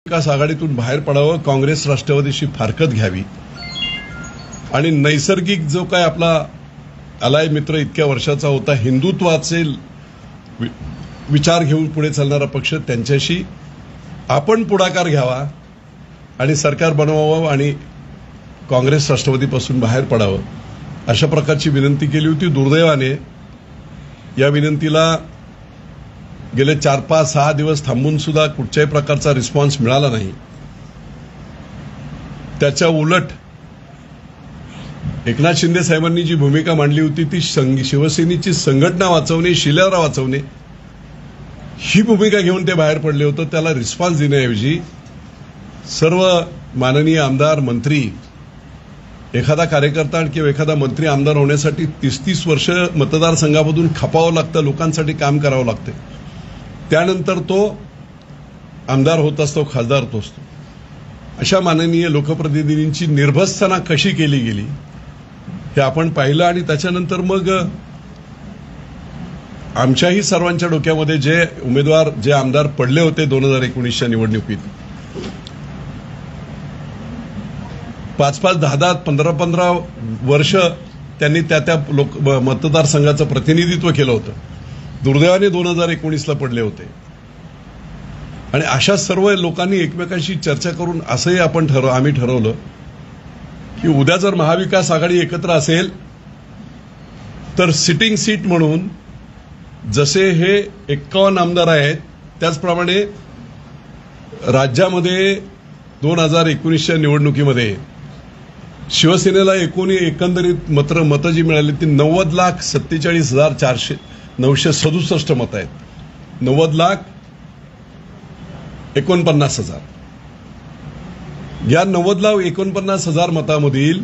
विकास आघाडीतून बाहेर पडावं, काँग्रेस राष्ट्रवादीशी फारकत घ्यावी आणि नैसर्गिक जो काय आपला अलाय मित्र इतक्या वर्षाचा होता, हिंदुत्वाचे विचार घेऊन पुढे चालणारा पक्ष, त्यांच्याशी आपण पुढाकार घ्यावा आणि सरकार बनवावं आणि काँग्रेस राष्ट्रवादीपासून बाहेर पडावं, अशा प्रकारची विनंती केली होती. दुर्दैवाने या विनंतीला गेले 4, 5, 6 दिवस थांबून सुद्धा कुठच्याही प्रकारचा रिस्पॉन्स मिळाला नाही. त्याच्या उलट एकनाथ शिंदे साहेबांनी जी भूमिका मांडली होती ती शिवसेनेची संघटना वाचवणे, शिलेदार वाचवणे, ही भूमिका घेऊन ते बाहेर पडले होते. त्याला रिस्पॉन्स देण्याऐवजी सर्व माननीय आमदार, मंत्री, एखादा कार्यकर्ता किंवा एखादा मंत्री आमदार होण्यासाठी 30-30 वर्ष मतदारसंघामधून खपावं लागतं, लोकांसाठी काम करावं लागतं. त्यानंतर तो आमदार होत असतो, खासदार होत असतो. अशा माननीय लोकप्रतिनिधींची निर्भत्सना कशी केली गेली हे आपण पाहिलं आणि त्याच्यानंतर मग आमच्याही सर्वांच्या डोक्यामध्ये जे उमेदवार, जे आमदार पडले होते 2019च्या निवडणुकीत, 5-5, 10-10, 15-15 वर्ष त्यांनी त्या मतदारसंघाचं प्रतिनिधित्व केलं होतं. दुर्दैवाने 2019ला पडले होते आणि अशा सर्व लोकांनी एकमेकांशी चर्चा करून असंही आम्ही ठरवलं की उद्या जर महाविकास आघाडी एकत्र असेल तर सिटिंग सीट म्हणून जसे हे 51 आमदार आहेत त्याचप्रमाणे राज्यामध्ये 2019च्या निवडणुकीमध्ये शिवसेनेला एकंदरीत मतं जी मिळाली ती 90,47,967 मतं आहेत. 90,49,000. या 90,49,000 मतामधील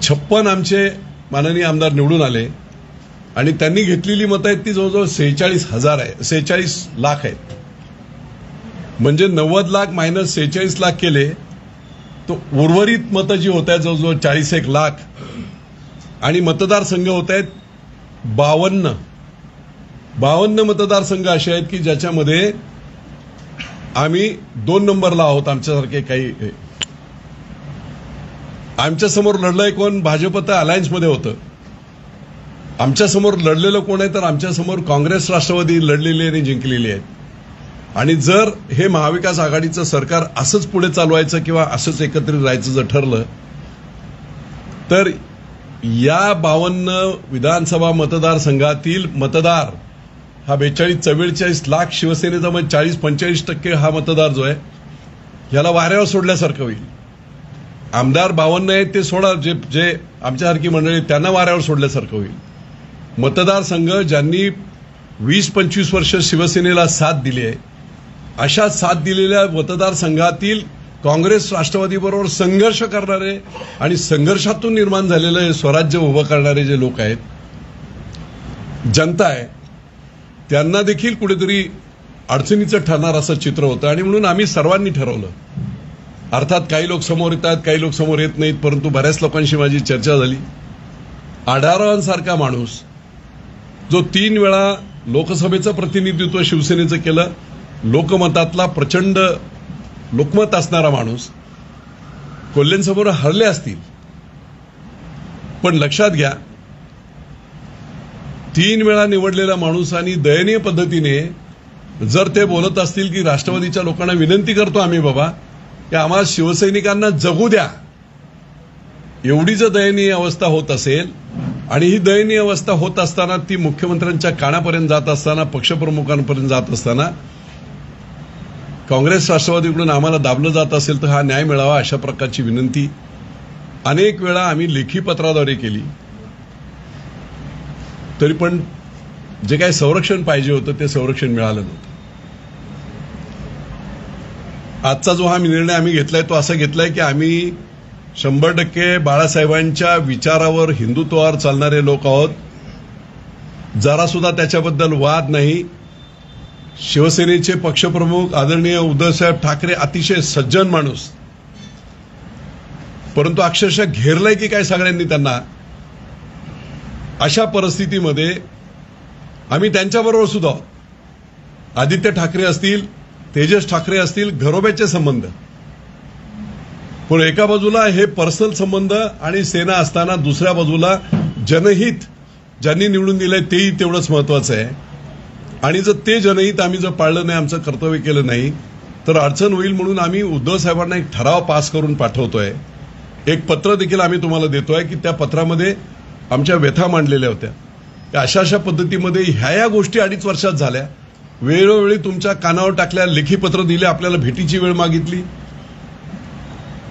56 आमचे माननीय आमदार निवडून आले आणि त्यांनी घेतलेली मतं आहेत ती जवळजवळ 46,000 आहे, 46 लाख आहेत. म्हणजे 90 लाख मायनस 46 लाख केले तो उर्वरित मतं जी होत आहेत जवळजवळ 41 लाख आणि मतदारसंघ होत आहेत 52 मतदारसंघ असे आहेत की ज्याच्यामध्ये आम्ही 2 नंबरला आहोत. आमच्यासारखे काही आमच्यासमोर लढलंय कोण? भाजप तर अलायन्समध्ये होतं. आमच्यासमोर लढलेलं कोण आहे? तर आमच्यासमोर काँग्रेस राष्ट्रवादी लढलेली आणि जिंकलेली आहेत. आणि जर हे महाविकास आघाडीचं सरकार असंच पुढे चालवायचं किंवा असंच एकत्रित राहायचं जर ठरलं तर या 52 विधानसभा मतदारसंघातील मतदार हा 42-44 लाख, शिवसेनेचा मग 40-45% हा मतदार जो आहे याला वाऱ्यावर सोडल्यासारखं होईल. आमदार 52 आहेत ते सोडा, जे आमच्यासारखी मंडळी त्यांना वाऱ्यावर सोडल्यासारखं होईल. मतदारसंघ ज्यांनी 20-25 वर्ष शिवसेनेला साथ दिली आहे अशा साथ दिलेल्या मतदारसंघातील काँग्रेस राष्ट्रवादीबरोबर संघर्ष करणारे आणि संघर्षातून निर्माण झालेलं स्वराज्य उभं करणारे जे लोक आहेत, जनता आहे, त्यांना देखील कुठेतरी अडचणीचं ठरणार असं चित्र होतं. आणि म्हणून आम्ही सर्वांनी ठरवलं. अर्थात काही लोक समोर येतात, काही लोक समोर येत नाहीत, परंतु बऱ्याच लोकांशी माझी चर्चा झाली. आढावांसारखा माणूस जो 3 वेळा लोकसभेचं प्रतिनिधित्व शिवसेनेचं केलं, लोकमतातला प्रचंड लोकमत असणारा माणूस, कोल्हेंसमोर हरले असतील, पण लक्षात घ्या 3 वेळा निवडलेला माणूस आणि दयनीय पद्धतीने जर ते बोलत असतील की राष्ट्रवादीच्या लोकांना विनंती करतो आम्ही बाबा की आम्हाला शिवसैनिकांना जगू द्या, एवढी जर दयनीय अवस्था होत असेल आणि ही दयनीय अवस्था होत असताना ती मुख्यमंत्र्यांच्या कानापर्यंत जात असताना, पक्षप्रमुखांपर्यंत जात असताना काँग्रेस राष्ट्रवादीकडून आम्हाला दाबलं जात असेल तर हा न्याय मिळावा अशा प्रकारची विनंती अनेक वेळा आम्ही लेखी पत्राद्वारे केली. तरी पण जे काही संरक्षण पाहिजे होतं ते संरक्षण मिळालं नव्हतं. आजचा जो हा निर्णय आम्ही घेतलाय तो असा घेतलाय की आम्ही 100% बाळासाहेबांच्या विचारावर, हिंदुत्वावर चालणारे लोक आहोत. जरा सुद्धा त्याच्याबद्दल वाद नाही. शिवसेनेचे पक्षप्रमुख आदरणीय उद्धवसाहेब ठाकरे अतिशय सज्जन माणूस, परंतु अक्षरशः घेरलंय की काय सगळ्यांनी त्यांना. अशा परिस्थितीमध्ये आम्ही त्यांच्याबरोबर सुद्धा आदित्य ठाकरे असतील तेजस ठाकरे असतील, घरोब्याचे संबंध. पण एका बाजूला हे पर्सनल संबंध आणि सेना असताना दुसऱ्या बाजूला जनहित ज्यांनी निवडून दिलंय तेही तेवढंच महत्वाचं आहे. आणि जर ते जनहित आम्ही जर पाळलं नाही, आमचं कर्तव्य केलं नाही, तर अडचण होईल. म्हणून आम्ही उद्धव साहेबांना एक ठराव पास करून पाठवतोय. एक पत्र देखील आम्ही तुम्हाला देतोय की त्या पत्रामध्ये आमच्या व्यथा मांडलेल्या होत्या. अशा अशा पद्धतीमध्ये ह्या गोष्टी 2.5 वर्षात झाल्या. वेळोवेळी तुमच्या कानावर टाकल्या, लेखी पत्र दिले, आपल्याला भेटीची वेळ मागितली,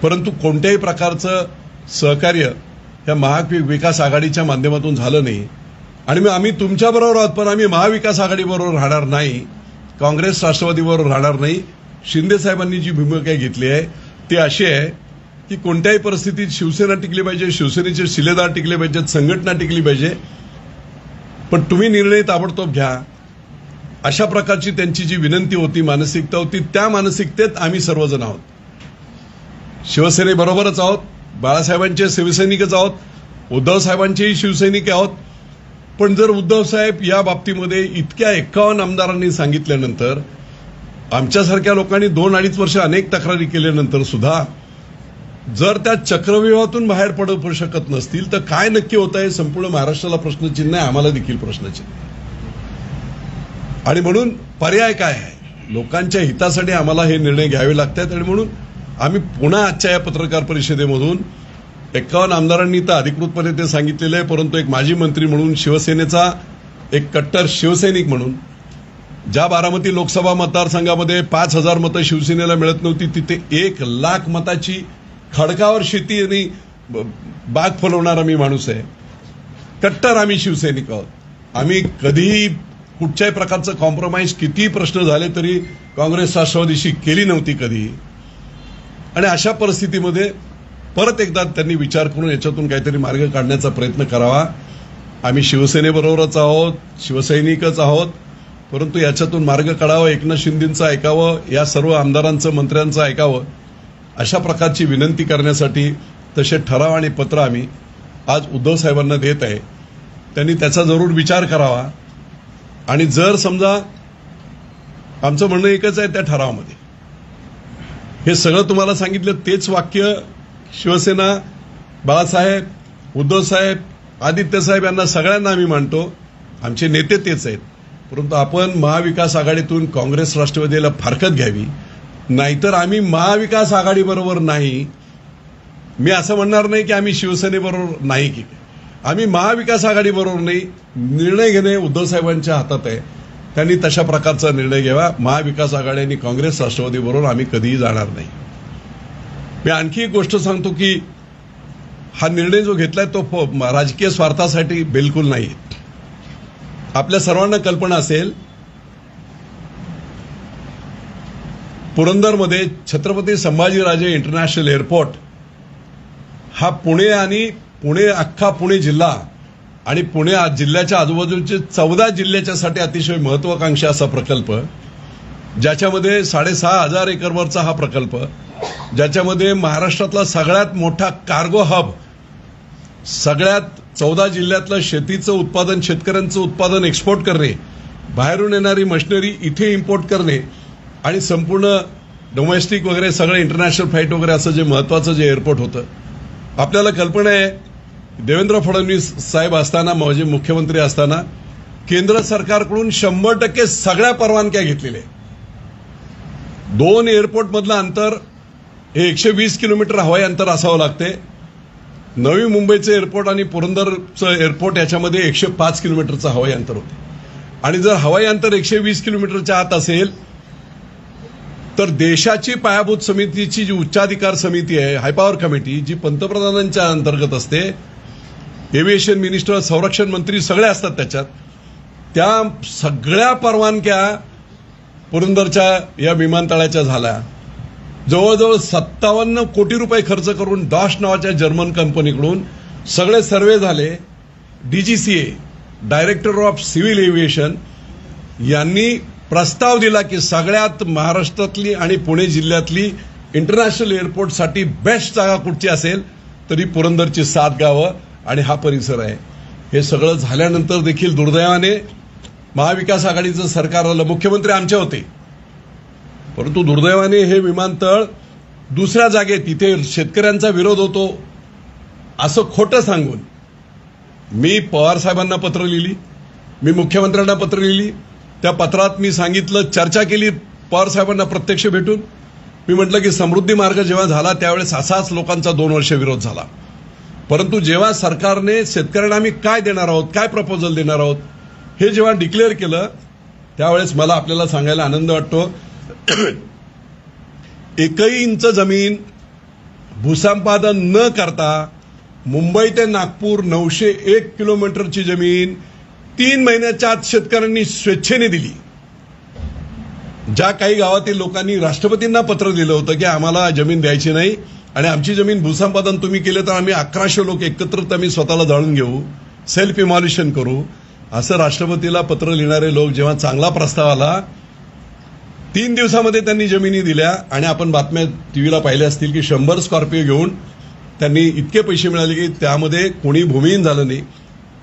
परंतु कोणत्याही प्रकारचं सहकार्य या महाविकास आघाडीच्या माध्यमातून झालं नाही. आणि मग आम्ही तुमच्याबरोबर आहोत, पण आम्ही महाविकास आघाडीबरोबर राहणार नाही, काँग्रेस राष्ट्रवादीबरोबर राहणार नाही. शिंदे साहेबांनी जी भूमिका घेतली आहे ती अशी आहे की कोणत्याही परिस्थितीत शिवसेना टिकली पाहिजे, शिवसेनेचे शिलेदार टिकले पाहिजेत, संघटना टिकली पाहिजे, पण तुम्ही निर्णय ताबडतोब घ्या. अशा प्रकारची त्यांची जी विनंती होती, मानसिकता होती, त्या मानसिकतेत आम्ही सर्वजण आहोत. शिवसेनेबरोबरच आहोत, बाळासाहेबांचे शिवसैनिकच आहोत, उद्धव साहेबांचेही शिवसैनिक आहोत. पण जर उद्धव साहेब या बाबतीमध्ये इतक्या 51 आमदारांनी सांगितल्यानंतर, आमच्यासारख्या लोकांनी 2-2.5 वर्ष अनेक तक्रारी केल्यानंतर सुद्धा जर त्या चक्रव्यूहातून बाहेर पडू शकत नसतील तर काय नक्की होत आहे? संपूर्ण महाराष्ट्राला प्रश्नचिन्ह आहे, आम्हाला देखील प्रश्नचिन्ह. आणि म्हणून पर्याय काय आहे? लोकांच्या हितासाठी आम्हाला हे निर्णय घ्यावे लागतात. आणि म्हणून आम्ही पुन्हा आजच्या या पत्रकार परिषदेमधून 51 आमदारांनी तर अधिकृतपणे ते सांगितलेलं आहे, परंतु एक माजी मंत्री म्हणून, शिवसेनेचा एक कट्टर शिवसैनिक म्हणून, ज्या बारामती लोकसभा मतदारसंघामध्ये 5,000 मतं शिवसेनेला मिळत नव्हती, तिथे 1,00,000 मताची खडकावर शेती आणि बाग फुलवणारा मी माणूस आहे. कट्टर आम्ही शिवसैनिक आहोत. आम्ही कधीही कुठच्याही प्रकारचं कॉम्प्रोमाइज, कितीही प्रश्न झाले तरी काँग्रेस राष्ट्रवादीशी केली नव्हती कधी. आणि अशा परिस्थितीमध्ये परत एकदा त्यांनी विचार करून याच्यातून काहीतरी मार्ग काढण्याचा प्रयत्न करावा. आम्ही शिवसेनेबरोबरच आहोत, शिवसैनिकच आहोत, परंतु याच्यातून मार्ग काढावा. एकनाथ शिंदेंचं ऐकावं, या सर्व आमदारांचं, मंत्र्यांचं ऐकावं, अशा प्रकारची विनंती करण्यासाठी तसे ठराव आणि पत्र आम्ही आज उद्धव साहेबांना देत आहे. त्यांनी त्याचा जरूर विचार करावा. आणि जर समजा आमचं म्हणणं एकच आहे त्या ठरावामध्ये, हे सगळं तुम्हाला सांगितलं तेच वाक्य शिवसेना, बाळासाहेब, उद्धव साहेब, आदित्य साहेब यांना सगळ्यांना आम्ही मानतो, आमचे नेते तेच आहेत. परंतु आपण महाविकास आघाडीतून काँग्रेस राष्ट्रवादीला फारकत घ्यावी, नाहीतर आम्ही महाविकास आघाडीबरोबर नाही. मी असं म्हणणार नाही की आम्ही शिवसेनेबरोबर नाही, की आम्ही महाविकास आघाडीबरोबर नाही. निर्णय घेणे उद्धव साहेबांच्या हातात आहे. त्यांनी तशा प्रकारचा निर्णय घ्यावा. महाविकास आघाडी आणि काँग्रेस राष्ट्रवादीबरोबर आम्ही कधीही जाणार नाही. मी आणखी एक गोष्ट सांगतो की हा निर्णय जो घेतलाय तो राजकीय स्वार्थासाठी बिलकुल नाही. आपल्या सर्वांना कल्पना असेल, पुरंदरमध्ये छत्रपती संभाजीराजे इंटरनॅशनल एअरपोर्ट हा अख्खा पुणे जिल्हा आणि पुणे जिल्ह्याच्या आजूबाजूचे 14 जिल्ह्याच्यासाठी अतिशय महत्वाकांक्षी असा प्रकल्प, ज्याच्यामध्ये 6,500 एकरवरचा हा प्रकल्प, ज्याच्यामध्ये महाराष्ट्रातला सगळ्यात मोठा कार्गो हब, सगळ्यात 14 जिल्ह्यातलं शेतीचं उत्पादन, शेतकऱ्यांचं उत्पादन एक्सपोर्ट करणे, बाहेरून येणारी मशिनरी इथे इम्पोर्ट करणे आणि संपूर्ण डोमेस्टिक वगैरे सगळं इंटरनॅशनल फ्लाईट वगैरे असं जे महत्वाचं जे एअरपोर्ट होतं. आपल्याला कल्पना आहे देवेंद्र फडणवीस साहेब असताना, माजी मुख्यमंत्री असताना केंद्र सरकारकडून 100% सगळ्या परवानग्या घेतलेल्या. 2 एअरपोर्टमधलं अंतर हे 120 किलोमीटर हवाई अंतर असावं लागते. नवी मुंबईचं एअरपोर्ट आणि पुरंदरचं एअरपोर्ट याच्यामध्ये 105 किलोमीटरचं हवाई अंतर होते. आणि जर हवाई अंतर 120 किलोमीटरच्या आत असेल तर देशाची पायाभूत समितीची जी उच्चाधिकार समिती आहे, हायपॉवर कमिटी, जी पंतप्रधानांच्या अंतर्गत असते, एव्हिएशन मिनिस्टर, संरक्षण मंत्री सगळे असतात त्याच्यात, त्या सगळ्या परवानग्या पुरंदरच्या या विमानतळाच्या झाल्या. जवळजवळ 57 कोटी रुपये खर्च करून डॉश नावाच्या जर्मन कंपनीकडून सगळे सर्वे झाले. DGCA, director of civil aviation, यांनी प्रस्ताव दिला की सगळ्यात महाराष्ट्रातली आणि पुणे जिल्ह्यातली इंटरनॅशनल एअरपोर्टसाठी बेस्ट जागा कुठची असेल तरी पुरंदरची 7 गावं आणि हा परिसर आहे. हे सगळं झाल्यानंतर देखील दुर्दैवाने महाविकास आघाडीचं सरकार आलं. मुख्यमंत्री आमचे होते, परंतु दुर्दैवाने हे विमानतळ दुसऱ्या जागेत तिथे शेतकऱ्यांचा विरोध होतो असं खोटं सांगून मी पवार साहेबांना पत्र लिहिली, मी मुख्यमंत्र्यांना पत्र लिहिली. त्या पत्रात मी सांगितलं, चर्चा केली पवार साहेबांना प्रत्यक्ष भेटून. मी म्हटलं की समृद्धी मार्ग जेव्हा झाला त्यावेळेस असाच लोकांचा 2 वर्ष विरोध झाला. परंतु जेव्हा सरकारने शेतकऱ्यांना आम्ही काय देणार आहोत, काय प्रपोजल देणार आहोत हे जेव्हा डिक्लेअर केलं त्यावेळेस मला आपल्याला सांगायला आनंद वाटतो. 1 इंच जमीन भूसंपादन न करता मुंबई ते नागपूर 901 किलोमीटरची जमीन 3 महिन्याच्या आत शेतकऱ्यांनी स्वेच्छेने दिली. ज्या काही गावातील लोकांनी राष्ट्रपतींना पत्र दिलं होतं की आम्हाला जमीन द्यायची नाही आणि आमची जमीन भूसंपादन तुम्ही केलं तर आम्ही 1100 लोक एकत्रित आम्ही स्वतःला जाळून घेऊ, सेल्फ इमॉल्युशन करू, असं राष्ट्रपतीला पत्र लिहिणारे लोक जेव्हा चांगला प्रस्ताव आला 3 दिवसामध्ये त्यांनी जमिनी दिल्या. आणि आपण बातम्या टीव्हीला पाहिल्या असतील की 100 स्कॉर्पिओ घेऊन त्यांनी इतके पैसे मिळाले की त्यामध्ये कोणी भूमिहीन झालं नाही.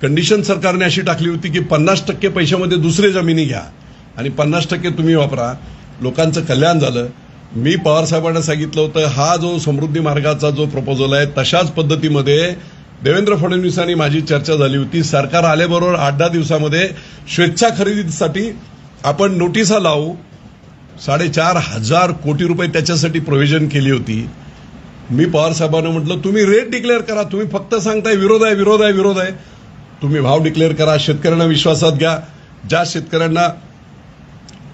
कंडिशन सरकारने अशी टाकली होती की 50% पैशामध्ये दुसरे जमिनी घ्या आणि 50% तुम्ही वापरा. लोकांचं कल्याण झालं. मी पवार साहेबांना सांगितलं होतं हा जो समृद्धी मार्गाचा जो प्रपोजल आहे तशाच पद्धतीमध्ये देवेंद्र फडणवीसांनी माझी चर्चा झाली होती. सरकार आल्याबरोबर 8-10 दिवसामध्ये स्वेच्छा खरेदीसाठी आपण नोटिसा लावू. 4,500 कोटी रुपये त्याच्यासाठी प्रोव्हिजन केली होती. मी पवार साहेबांना म्हटलं तुम्ही रेट डिक्लेअर करा, तुम्ही फक्त सांगताय विरोध आहे विरोध आहे विरोध आहे. तुम्ही भाव डिक्लेअर करा, शेतकऱ्यांना विश्वासात घ्या. ज्या शेतकऱ्यांना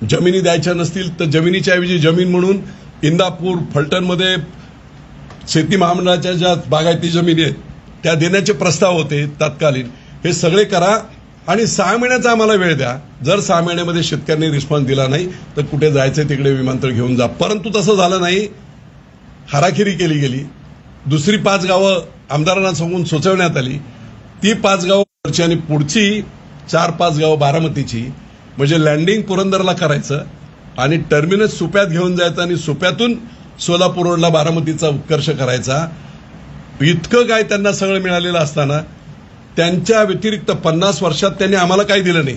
जमिनी द्यायच्या नसतील तर जमिनीच्या ऐवजी जमीन म्हणून इंदापूर फलटणमध्ये शेती महामंडळाच्या ज्या बागायती जमिनी आहेत त्या देण्याचे प्रस्ताव होते तत्कालीन. हे सगळे करा आणि 6 महिन्याचा आम्हाला वेळ द्या. जर 6 महिन्यामध्ये शेतकऱ्यांनी रिस्पॉन्स दिला नाही तर कुठे जायचं तिकडे विमानतळ घेऊन जा. परंतु तसं झालं नाही. हाराखिरी केली गेली. दुसरी 5 गावं आमदारांना सांगून सुचवण्यात आली. ती 5 गावं आणि पुढची 4-5 गावं बारामतीची, म्हणजे लँडिंग पुरंदरला करायचं आणि टर्मिनस सुप्यात घेऊन जायचं आणि सुप्यातून सोलापूर रोडला बारामतीचा उत्कर्ष करायचा. इतकं काय त्यांना सगळं मिळालेलं असताना त्यांच्या व्यतिरिक्त 50 वर्षात त्यांनी आम्हाला काही दिलं नाही.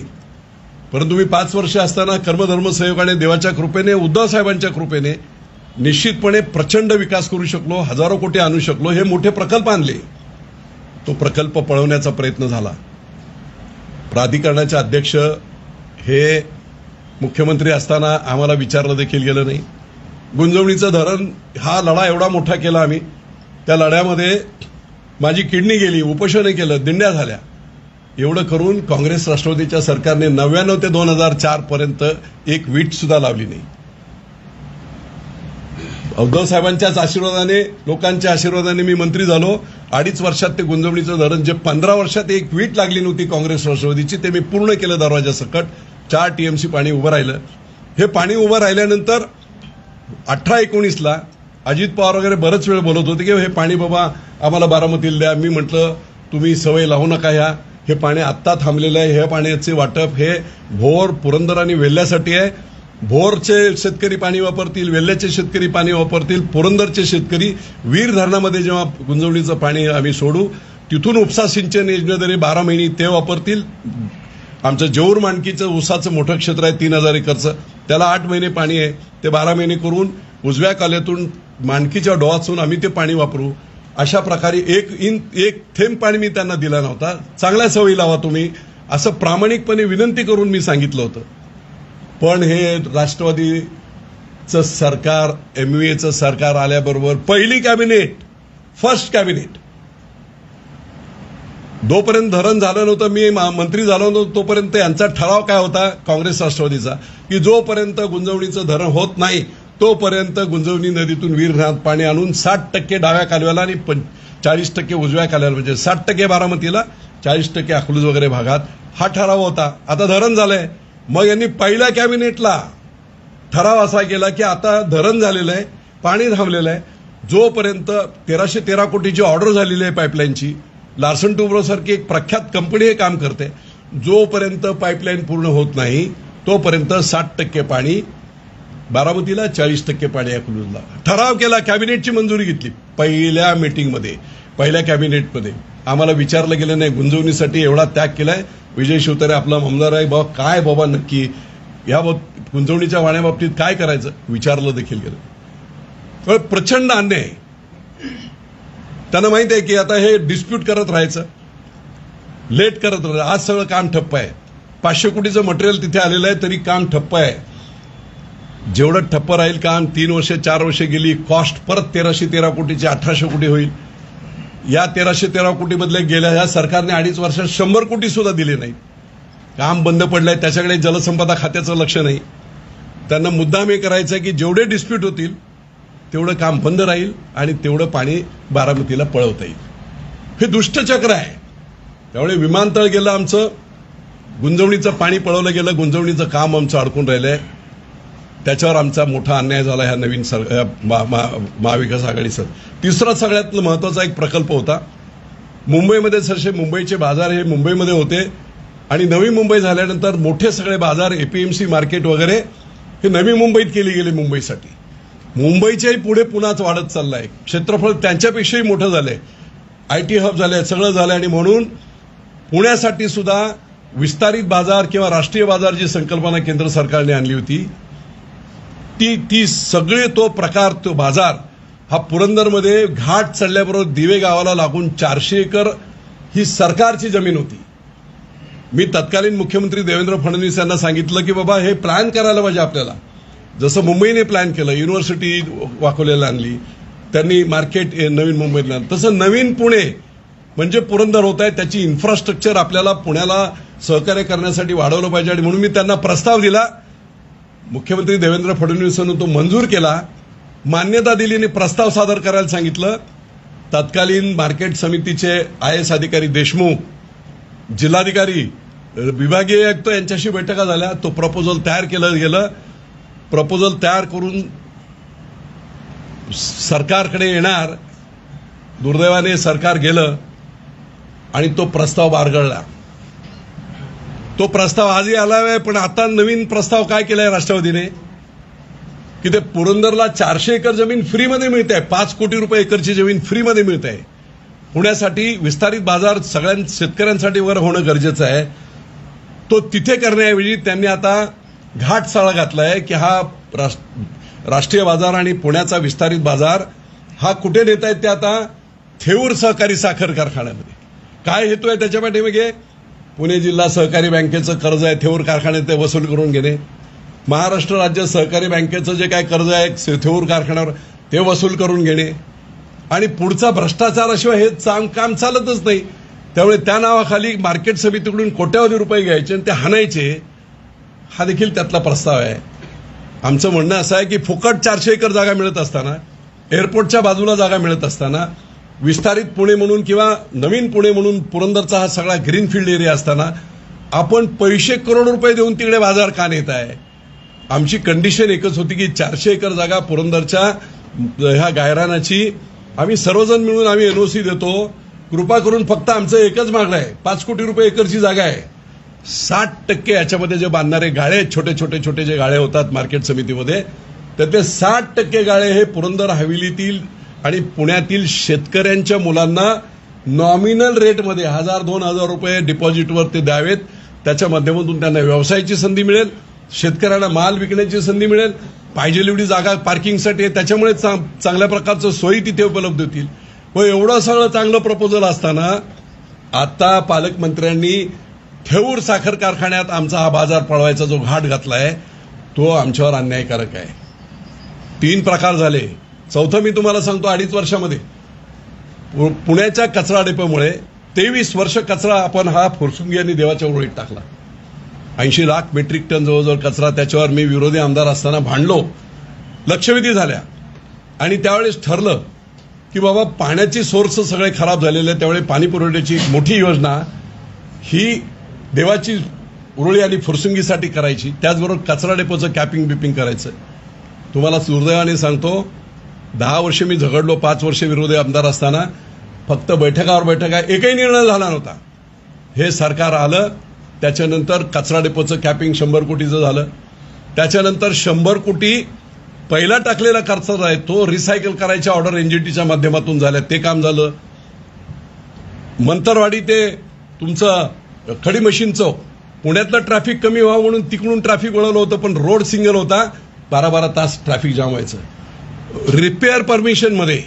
परंतु मी 5 वर्ष असताना कर्मधर्म संयोगाने देवाच्या कृपेने, उद्धव साहेबांच्या कृपेने निश्चितपणे प्रचंड विकास करू शकलो, हजारो कोटी आणू शकलो. हे मोठे प्रकल्प आणले. तो प्रकल्प पळवण्याचा प्रयत्न झाला. प्राधिकरणाचे अध्यक्ष हे मुख्यमंत्री असताना आम्हाला विचारलं देखील गेलं नाही. गुंजवणीचं धरण हा लढा एवढा मोठा केला आम्ही. त्या लढ्यामध्ये माझी किडनी गेली, उपोषण केलं, दिंड्या झाल्या. एवढं करून काँग्रेस राष्ट्रवादीच्या सरकारने 99 ते 2004 पर्यंत एक वीट सुद्धा लावली नाही. उद्धव साहेबांच्याच आशीर्वादाने, लोकांच्या आशीर्वादाने मी मंत्री झालो. 2.5 वर्षात ते गुंजवणीचं धरण जे 15 वर्षात एक वीट लागली नव्हती काँग्रेस राष्ट्रवादीची ते मी पूर्ण केलं. दरवाजा सकट 4 TMC पाणी उभं राहिलं. हे पाणी उभं राहिल्यानंतर 18-19ला अजित पवार वगैरे बरंच वेळ बोलत होते की हे पाणी बाबा आम्हाला बारामतीला द्या. मी म्हटलं तुम्ही सवय लावू नका ह्या. हे पाणी आत्ता थांबलेलं आहे. हे पाण्याचे वाटप हे भोर, पुरंदर आणि वेल्ह्यासाठी आहे. भोरचे शेतकरी पाणी वापरतील, वेल्ह्याचे शेतकरी पाणी वापरतील, पुरंदरचे शेतकरी वीर धरणामध्ये जेव्हा गुंजवणीचं पाणी आम्ही सोडू तिथून उपसा सिंचन योजनेद्वारे 12 महिने ते वापरतील. आमचं जेऊर मांडकीचं ऊसाचं मोठं क्षेत्र आहे 3000 एकरचं, त्याला 8 महिने पाणी आहे. ते 12 महिने करून उजव्या काल्यातून मांडकीच्या डोहातून आम्ही ते पाणी वापरू. अशा प्रकारे एक थेंब पाणी मी त्यांना दिला नव्हता. चांगल्या सवयी लावा तुम्ही असं प्रामाणिकपणे विनंती करून मी सांगितलं होतं. पण हे राष्ट्रवादीचं सरकार, MVAचं सरकार आल्याबरोबर पहिली कॅबिनेट, फर्स्ट कॅबिनेट, जोपर्यंत धरण झालं नव्हतं, मी मंत्री झालो नव्हतो तोपर्यंत यांचा ठराव काय होता काँग्रेस राष्ट्रवादीचा की जोपर्यंत गुंजवणीचं धरण होत नाही तोपर्यंत गुंजवणी नदीतून वीर धरणात पाणी आणून 60% डाव्या कालव्याला आणि 40% उजव्या कालव्याला, म्हणजे 60% बारामतीला, 40% अकलूज वगैरे भागात हा ठराव होता. आता धरण झालंय. मग यांनी पहिल्या कॅबिनेटला ठराव असा केला की आता धरण झालेलं आहे, पाणी थांबलेलं आहे. जोपर्यंत 1313 कोटीची ऑर्डर झालेली आहे पाईपलाईनची, लार्सन टुब्रो सारखी एक प्रख्यात कंपनी हे काम करते, जोपर्यंत पाईपलाईन पूर्ण होत नाही तोपर्यंत 60% पाणी बारामतीला, 40% पाणी अकलूजला. ठराव केला, कॅबिनेटची मंजुरी घेतली. पहिल्या मीटिंगमध्ये, पहिल्या कॅबिनेटमध्ये आम्हाला विचारलं गेलं नाही. गुंजवणीसाठी एवढा त्याग केलाय. विजय शिवतारे आपला आमदार आहे, बाबा काय बाबा नक्की या गुंतवणुकीच्या वाण्याबाबतीत काय करायचं विचारलं देखील गेलं. पण प्रचंड अन्याय आहे. त्यांना माहित आहे की आता हे डिस्प्यूट करत राहायचं, लेट करत राहायचं. आज सगळं काम ठप्प आहे. 500 कोटीचं मटेरियल तिथे आलेलं आहे तरी काम ठप्प आहे. जेवढं ठप्प राहील काम 3 वर्ष 4 वर्ष गेली, कॉस्ट परत 1313 कोटीची 1800 कोटी होईल. या 1313 कोटी बदले गेल्या या सरकारने 2.5 वर्षात 100 कोटी सुद्धा दिले नाही. काम बंद पडलंय. त्याच्याकडे जलसंपदा खात्याचं लक्ष नाही. त्यांना मुद्दाम हे करायचं की जेवढे डिस्प्यूट होतील तेवढं काम बंद राहील आणि तेवढं पाणी बारामतीला पळवता येईल. हे दुष्टचक्र आहे. त्यामुळे विमानतळ गेलं आमचं, गुंजवणीचं पाणी पळवलं गेलं, गुंजवणीचं काम आमचं अडकून राहिलंय. त्याच्यावर आमचा मोठा अन्याय झाला ह्या नवीन महाविकास आघाडीचा. तिसरा सगळ्यात महत्वाचा एक प्रकल्प होता मुंबईमध्ये. सरसे मुंबईचे बाजार हे मुंबईमध्ये होते आणि नवी मुंबई झाल्यानंतर मोठे सगळे बाजार एपीएमसी मार्केट वगैरे हे नवी मुंबईत केली गेली मुंबईसाठी. मुंबईच्याही पुढे पुन्हाच वाढत चाललाय. क्षेत्रफळ त्यांच्यापेक्षाही मोठं झालंय. आयटी हब झालंय, सगळं झालंय. आणि म्हणून पुण्यासाठी सुद्धा विस्तारित बाजार किंवा राष्ट्रीय बाजार जी संकल्पना केंद्र सरकारने आणली होती ती सगळे तो प्रकार, तो बाजार हा पुरंदरमध्ये घाट चढल्याबरोबर दिवे गावाला लागून 400 एकर ही सरकारची जमीन होती. मी तत्कालीन मुख्यमंत्री देवेंद्र फडणवीस यांना सांगितलं की बाबा हे प्लॅन करायला पाहिजे आपल्याला. जसं मुंबईने प्लॅन केलं, युनिव्हर्सिटी वाकोल्याला आणली, त्यांनी मार्केट नवीन मुंबईला आणलं, तसं नवीन पुणे म्हणजे पुरंदर होत आहे. त्याची इन्फ्रास्ट्रक्चर आपल्याला पुण्याला सहकार्य करण्यासाठी वाढवलं पाहिजे. आणि म्हणून मी त्यांना प्रस्ताव दिला. मुख्यमंत्री देवेंद्र फडणवीसांनी तो मंजूर केला, मान्यता दिली आणि प्रस्ताव सादर करायला सांगितलं. तत्कालीन मार्केट समितीचे IAS अधिकारी देशमुख, जिल्हाधिकारी, विभागीय आयुक्त यांच्याशी बैठका झाल्या. तो प्रपोजल तयार केलं गेलं. प्रपोजल तयार करून सरकारकडे येणार. दुर्दैवाने सरकार गेलं आणि तो प्रस्ताव बारगळला. तो प्रस्ताव आजही आला आहे. पण आता नवीन प्रस्ताव काय केलाय राष्ट्रवादीने की ते पुरंदरला 400 एकर जमीन फ्रीमध्ये मिळते आहे. 5 कोटी रुपये एकरची जमीन फ्रीमध्ये मिळते आहे. पुण्यासाठी विस्तारित बाजार सगळ्या शेतकऱ्यांसाठी वर होणं गरजेचं आहे. तो तिथे करण्याऐवजी त्यांनी आता घाट साळा घातलाय की हा राष्ट्रीय बाजार आणि पुण्याचा विस्तारित बाजार हा कुठे नेता येत ते आता थेऊर सहकारी साखर कारखान्यामध्ये. काय हेतू आहे त्याच्या पाठीमागे? पुणे जिल्हा सहकारी बँकेचं कर्ज आहे थेऊर कारखान्यात ते वसूल करून घेणे. महाराष्ट्र राज्य सहकारी बँकेचं जे काय कर्ज आहे थेऊर कारखान्यावर ते वसूल करून घेणे. आणि पुढचा भ्रष्टाचाराशिवाय हे काम चालतच नाही. त्यामुळे त्या नावाखाली मार्केट समितीकडून कोट्यावधी रुपये घ्यायचे आणि ते हाणायचे. हा देखील त्यातला प्रस्ताव आहे. आमचं म्हणणं असं आहे की फुकट 400 एकर जागा मिळत असताना, एअरपोर्टच्या बाजूला जागा मिळत असताना, विस्तारित पुणे म्हणून किंवा नवीन पुणे म्हणून पुरंदरचा हा सगळा ग्रीनफील्ड एरिया असताना आपण पैसे करोड रुपये देऊन तिकडे बाजार का नेत आहे? आमची कंडिशन एकच होती की 400 एकर जागा पुरंदरच्या ह्या गायरानाची आम्ही सर्वजण मिळून आम्ही NOC देतो. कृपा करून फक्त आमचं एकच मागणं आहे, 5 कोटी रुपये एकरची जागा आहे. 60% याच्यामध्ये जे बांधणारे गाळे छोटे जे गाळे होतात मार्केट समितीमध्ये त्यातले 60% गाळे हे पुरंदर हवेलीतील आणि पुण्यातील शेतकऱ्यांच्या मुलांना नॉमिनल रेटमध्ये 1000-2000 रुपये डिपॉझिटवर ते द्यावेत. त्याच्या माध्यमातून त्यांना व्यवसायाची संधी मिळेल, शेतकऱ्यांना माल विकण्याची संधी मिळेल, पाहिजे एवढी जागा पार्किंगसाठी त्याच्यामुळे चांगल्या प्रकारचं सोयी तिथे उपलब्ध होतील. व एवढं सगळं चांगलं प्रपोजल असताना आता पालकमंत्र्यांनी थेऊर साखर कारखान्यात आमचा हा बाजार पळवायचा जो घाट घातलाय तो आमच्यावर अन्यायकारक आहे. 3 प्रकार झाले. चौथं मी तुम्हाला सांगतो, 2.5 वर्षामध्ये पुण्याच्या कचरा डेपोमुळे 23 वर्ष कचरा आपण हा फुरसुंगी आणि देवाच्या उरळीत टाकला. 80 लाख मेट्रिक टन जवळजवळ कचरा. त्याच्यावर मी विरोधी आमदार असताना भांडलो, लक्षवेधी झाल्या आणि त्यावेळेस ठरलं की बाबा पाण्याची सोर्स सगळे खराब झालेले, त्यावेळी पाणी पुरवठ्याची मोठी योजना ही देवाची उरळी आणि फुरसुंगीसाठी करायची. त्याचबरोबर कचरा डेपोचं कॅपिंग बिपिंग करायचं. तुम्हाला दुर्दैवाने सांगतो 10 वर्ष मी झगडलो, 5 वर्ष विरोधी आमदार असताना फक्त बैठकावर बैठका, एकही निर्णय झाला नव्हता. हे सरकार आलं त्याच्यानंतर कचरा डेपोचं कॅपिंग 100 कोटीचं झालं. त्याच्यानंतर 100 कोटी पहिला टाकलेला कचरा आहे तो रिसायकल करायच्या ऑर्डर NGTच्या माध्यमातून झाल्या, ते काम झालं. मंतरवाडी ते तुमचं खडी मशीनचं पुण्यातलं ट्रॅफिक कमी व्हावं म्हणून तिकडून ट्रॅफिक वळवलं होतं, पण रोड सिंगल होता, 12-12 तास ट्रॅफिक जाम व्हायचं. रिपेअर परमिशनमध्ये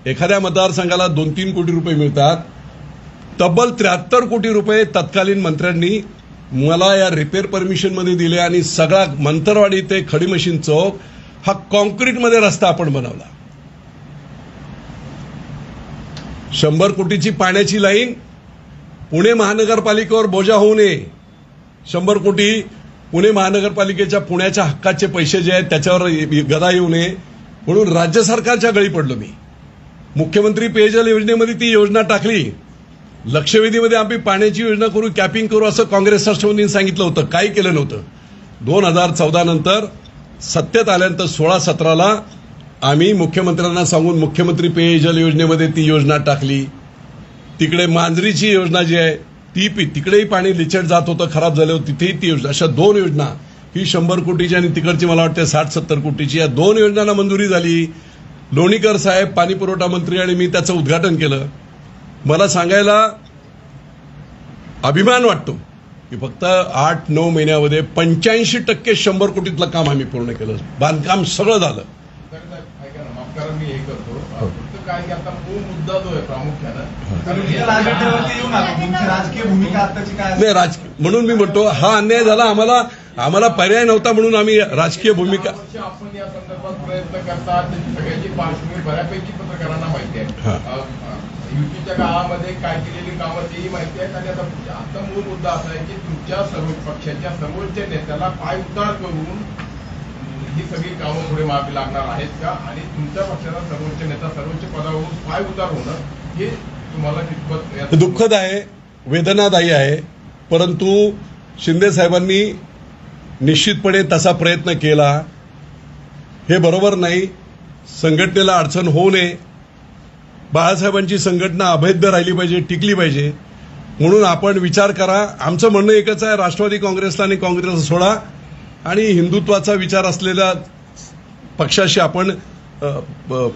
एखाद्या मतदारसंघाला 2-3 कोटी रुपये मिळतात. तब्बल 73 कोटी रुपये तत्कालीन मंत्र्यांनी मला या रिपेअर परमिशनमध्ये दिले आणि सगळा मंतरवाडी ते खडी मशीन चौक हा कॉन्क्रीटमध्ये रस्ता आपण बनवला. 100 कोटीची पाण्याची लाईन पुणे महानगरपालिकेवर बोजा होऊ नये. 100 कोटी पुणे महानगरपालिकेच्या पुण्याच्या हक्काचे पैसे जे आहेत त्याच्यावर गदा येऊ नये म्हणून राज्य सरकारच्या गळी पडलो मी. मुख्यमंत्री पेयजल योजनेमध्ये ती योजना टाकली. लक्षवेधीमध्ये आम्ही पाण्याची योजना करू, कॅपिंग करू असं काँग्रेस राष्ट्रवादींनी सांगितलं होतं, काही केलं नव्हतं. 2014 नंतर सत्तेत आल्यानंतर 16-17ला आम्ही मुख्यमंत्र्यांना सांगून मुख्यमंत्री पेयजल योजनेमध्ये ती योजना टाकली. तिकडे मांजरीची योजना जी आहे ती तिकडेही पाणी लिचट जात होतं, खराब झालं होतं, तिथेही ती योजना. अशा 2 योजना, ही 100 कोटीची आणि तिकडची मला वाटते 60-70 कोटीची, या 2 योजनांना मंजुरी झाली. लोणीकर साहेब पाणी पुरवठा मंत्री आणि मी त्याचं उद्घाटन केलं. मला सांगायला अभिमान वाटतो की फक्त 8-9 महिन्यामध्ये 85% 100 कोटीतलं काम आम्ही पूर्ण केलं. बांधकाम सगळं झालं. मी हे करतो फक्त काय की आता मूळ मुद्दा जो आहे प्रामुख्यानं राजकीय भूमिका आताची काय नाही, राजकीय म्हणून मी म्हणतो हा अन्याय झाला. आम्हाला पर्याय नव्हता म्हणून आम्ही राजकीय भूमिका. आपण या संदर्भात प्रयत्न करतात, त्याची सगळ्याची पार्श्वभूमी बऱ्यापैकी पत्रकारांना माहिती आहे. युतीच्या काळामध्ये काय केलेली कामं तेही माहिती आहेत आणि आता मूळ मुद्दा असा आहे की तुमच्या सर्व पक्षाच्या सर्वोच्च नेत्याला पाय उतार करून ही सगळी कामं पुढे मागे लागणार आहेत का, आणि तुमच्या पक्षाचा सर्वोच्च नेता सर्वोच्च पदावरून पाय उतार होणं हे तुम्हाला कितपत दुःखद आहे, वेदनादायी आहे. परंतु शिंदे साहेबांनी निश्चितपणे तसा प्रयत्न केला. हे बरोबर नाही. संघटनेला अडचण होऊ नये, बाळासाहेबांची संघटना अभेद्य राहिली पाहिजे, टिकली पाहिजे म्हणून आपण विचार करा. आमचं म्हणणं एकच आहे, राष्ट्रवादी काँग्रेसला आणि काँग्रेसला सोडा आणि हिंदुत्वाचा विचार असलेल्या पक्षाशी आपण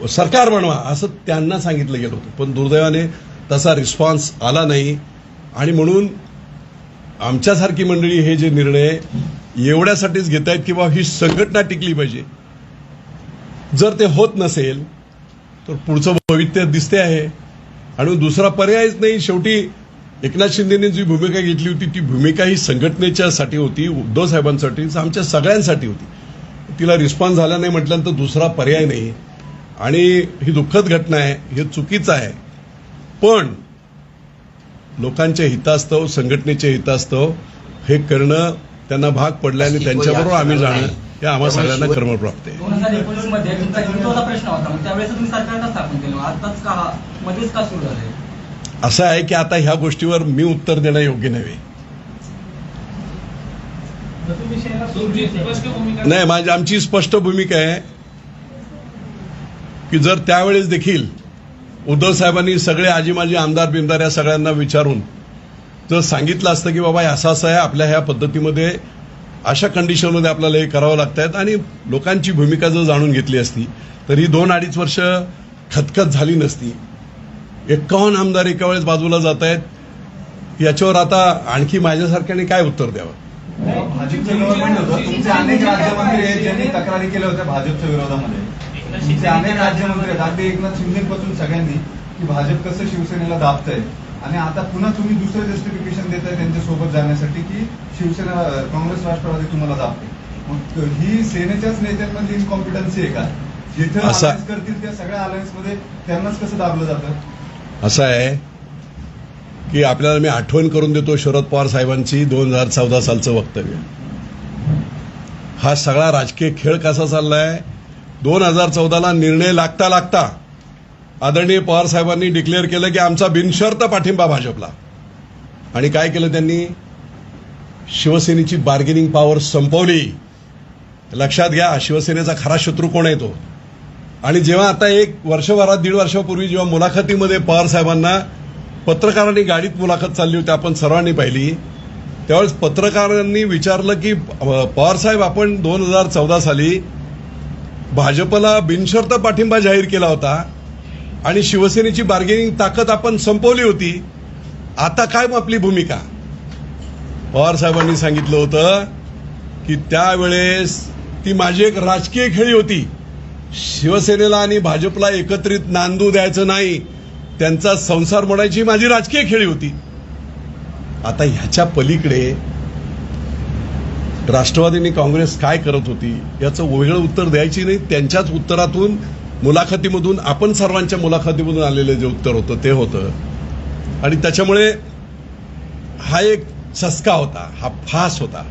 सरकार बनवा असं त्यांना सांगितलं गेलं होतं. पण दुर्दैवाने तसा रिस्पॉन्स आला नाही आणि म्हणून आमच्यासारखी मंडळी हे जे निर्णय एवढ्यासाठीच घेत आहेत की बाबा ही संघटना टिकली पाहिजे. जर ते होत नसेल तर पुढचं भविष्य दिसते आहे आणि दुसरा पर्यायच नाही. शेवटी एकनाथ शिंदेने जी भूमिका घेतली होती ती भूमिका ही संघटनेच्यासाठी होती, उद्धव साहेबांसाठी, आमच्या सगळ्यांसाठी होती. तिला रिस्पॉन्स झाला नाही म्हटल्यानंतर दुसरा पर्याय नाही आणि ही दुःखद घटना आहे, हे चुकीचं आहे. पण लोकांच्या हितास्तव, संघटनेच्या हितास्तव हे करणं त्यांना भाग पडलं आणि त्यांच्याबरोबर आम्ही जाणं हे आम्हा सगळ्यांना कर्मप्राप्त आहे. 2019 मध्ये तुमचा हिंदुत्वाचा प्रश्न होता, त्यावेळेस तुम्ही सरकारला स्थापन केलं, आताच का मध्येच का सुरू झालंय? असं आहे की आता ह्या गोष्टीवर मी उत्तर देणं योग्य नव्हे. नाही, आमची स्पष्ट भूमिका आहे की जर त्यावेळेस देखील उद्धव साहेबांनी सगळे आजी माजी आमदार बिमदार या सगळ्यांना विचारून जर सांगितलं असतं की बाबा असं असं आहे, आपल्या ह्या पद्धतीमध्ये अशा कंडिशनमध्ये आपल्याला हे करावं लागतात आणि लोकांची भूमिका जर जाणून घेतली असती तर ही 2-2.5 वर्ष खतखत झाली नसती. 51 आमदार एका वेळेस बाजूला जात आहेत, याच्यावर आता आणखी माझ्यासारख्याने काय उत्तर द्यावं? भाजपचं गव्हर्नमेंट होतं, तुमचे अनेक राज्यमंत्री आहेत ज्यांनी तक्रारी केल्या होत्या भाजपच्या विरोधामध्ये. तुमचे अनेक राज्यमंत्री आहेत, अगदी एकनाथ शिंदेपासून सगळ्यांनी की भाजप कसं शिवसेनेला दाबतंय आणि आता पुन्हा तुम्ही दुसरं जस्टिफिकेशन देताय त्यांच्यासोबत जाण्यासाठी की शिवसेना काँग्रेस राष्ट्रवादी तुम्हाला दाबते. मग ही सेनेच्याच नेत्यांमधली इनकॉम्पिटन्सी आहे का? जिथे अलायन्स करतील त्या सगळ्या अलायन्समध्ये त्यांनाच कसं दाबलं जातं? असं आहे की आपल्याला मी आठवण करून देतो शरद पवार साहेबांची 2014 सालचं वक्तव्य. हा सगळा राजकीय खेळ कसा चाललाय? 2014ला निर्णय लागता लागता आदरणीय पवार साहेबांनी डिक्लेअर केलं की आमचा बिनशर्त पाठिंबा भाजपला. आणि काय केलं त्यांनी? शिवसेनेची बार्गेनिंग पॉवर संपवली. लक्षात घ्या, शिवसेनेचा खरा शत्रू कोण आहे तो. आणि जेव्हा आता 1-1.5 वर्षापूर्वी जेव्हा मुलाखतीमध्ये पवार साहेबांना पत्रकारांनी गाडीत मुलाखत चालली होती, आपण सर्वांनी पाहिली, त्यावेळेस पत्रकारांनी विचारलं की पवार साहेब आपण 2014 साली भाजपला बिनशर्त पाठिंबा जाहीर केला होता आणि शिवसेनेची बार्गेनिंग ताकद आपण संपवली होती, आता काय मग आपली भूमिका? पवार साहेबांनी सांगितलं होतं की त्यावेळेस ती माझी एक राजकीय खेळी होती. शिवसेनेला आणि भाजपला एकत्रित नांदू द्यायचं नाही, त्यांचा संसार मोडायची माझी राजकीय खेळी होती. आता ह्याच्या पलीकडे राष्ट्रवादी आणि काँग्रेस काय करत होती याचं वेगळं उत्तर द्यायची नाही. त्यांच्याच उत्तरातून, मुलाखतीमधून, आपण सर्वांच्या मुलाखतीमधून आलेलं जे उत्तर होतं ते होतं. आणि त्याच्यामुळे हा एक चसका होता, हा फास होता,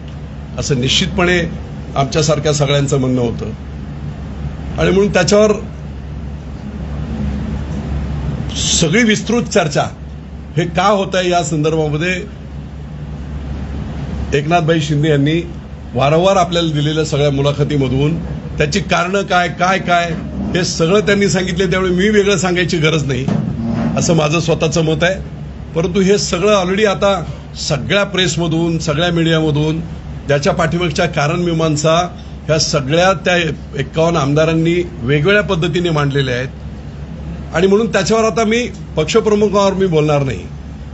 असं निश्चितपणे आमच्यासारख्या सगळ्यांचं म्हणणं होतं. आणि म्हणून त्याच्यावर सगळी विस्तृत चर्चा हे का होत आहे या संदर्भामध्ये एकनाथभाई शिंदे यांनी वारंवार आपल्याला दिलेल्या सगळ्या मुलाखतीमधून त्याची कारणं काय काय काय हे सगळं त्यांनी सांगितले. त्यामुळे मी वेगळं सांगायची गरज नाही असं माझं स्वतःचं मत आहे. परंतु हे सगळं ऑलरेडी आता सगळ्या प्रेसमधून, सगळ्या मीडियामधून ज्याच्या पाठीमागच्या कारणमीमांसा ह्या सगळ्या त्या 51 आमदारांनी वेगवेगळ्या पद्धतीने मांडलेल्या आहेत. आणि म्हणून त्याच्यावर आता मी पक्षप्रमुखावर मी बोलणार नाही.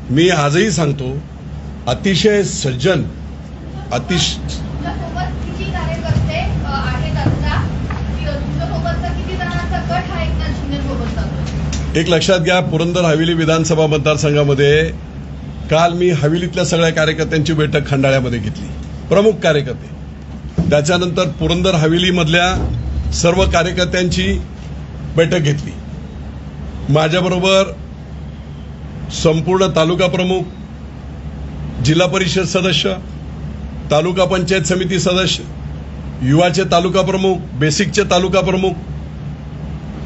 मी आजही सांगतो, अतिशय सज्जन, तुमच्यासोबत किती कार्यकर्ते आहेत आता? तुमच्यासोबतचा किती जणांचा गट हा एकनाथ शिंदेसोबत जातो? एक लक्षात घ्या, पुरंदर हवेली विधानसभा मतदारसंघामध्ये काल मी हवेलीतल्या सगळ्या कार्यकर्त्यांची बैठक खंडाळ्यामध्ये घेतली, प्रमुख कार्यकर्ते. त्याच्यानंतर पुरंदर हवेलीमधल्या सर्व कार्यकर्त्यांची बैठक घेतली. माझ्याबरोबर संपूर्ण तालुका प्रमुख, जिल्हा परिषद सदस्य, तालुका पंचायत समिती सदस्य, युवाचे तालुका प्रमुख, बेसिकचे तालुका प्रमुख,